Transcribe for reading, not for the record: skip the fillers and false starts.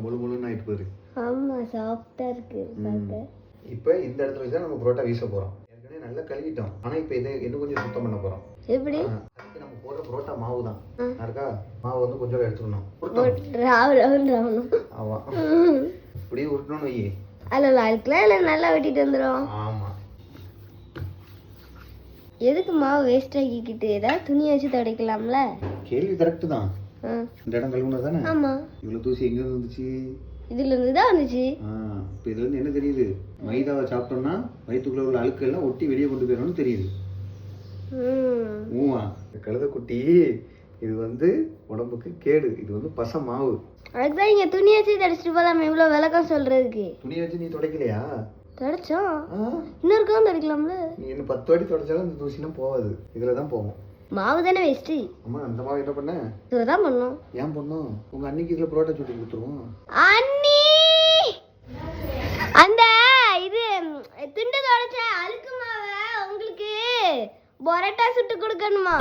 முழு முழுன்னு ஆயிட்டு போயிரு. ஆமா சாஃப்டா இருக்கு பாக்க. இப்போ இந்த இடத்துல வச்சு நம்ம புரோட்டா வீச போறோம். ஏற்கனவே நல்லா கழுவிட்டோம். ஆனா இப்போ இதை இன்னும் கொஞ்சம் சுத்தம் பண்ண போறோம். எப்படி? அதுக்கு நம்ம போடுற புரோட்டா மாவு தான் இருக்கா. மாவு வந்து கொஞ்சம் எடுத்துக்கணும். ஆமா இப்படியே உருட்டணும்னு வை. அல்ல அதுக்குலாம் இல்லை நல்லா வெட்டிட்டு வந்துடும். ஆமா. எதுக்கு மாவு வேஸ்ட் ஆக்கிக்கிட்டு ஏதாவது துணி வச்சு துடைக்கலாம்ல. கேள்வி கரெக்ட் தான். இந்த இடம் கழுவுனா தானே. ஆமா. இவ்வளவு தூசி எங்க வந்துச்சு? இதுல இருந்து தான் வந்துச்சு. இப்போ இதுல இருந்து என்ன தெரியுது? மைதாவை சாப்பிட்டோம்னா வயிற்றுக்குள்ள உள்ள அழுக்கு எல்லாம் ஒட்டி வெளியே கொண்டு போயிடணும்னு தெரியுது. ஊவா கழுத குட்டி, இது வந்து உடம்புக்கு கேடு. இது வந்து பச மாவு. அதுதான் இங்க துணி வச்சு துடைச்சிட்டு போலாமே இவ்வளவு விளக்கம் சொல்றதுக்கு. துணி வச்சு நீ துடைக்கலையா? துடைச்சோம். இன்னொருக்காவும் துடைக்கலாம்ல. நீ இன்னும் 10 வாட்டி துடைச்சாலும் இந்த தூசிலாம் போகாது. இதுல தான் போகும். மாவு தானே வேஸ்ட். அம்மா அந்த மாவு என்ன பண்ண? இதுதான் பண்ணோம். ஏன் பண்ணோம்? உங்க அன்னைக்கு இதுல புரோட்டா சுட்டு கொடுத்துருவோம். அண்ணி அந்த இது துண்டு துடைச்ச அழுக்கு மாவை உங்களுக்கு பரோட்டா சுட்டு கொடுக்கணுமா?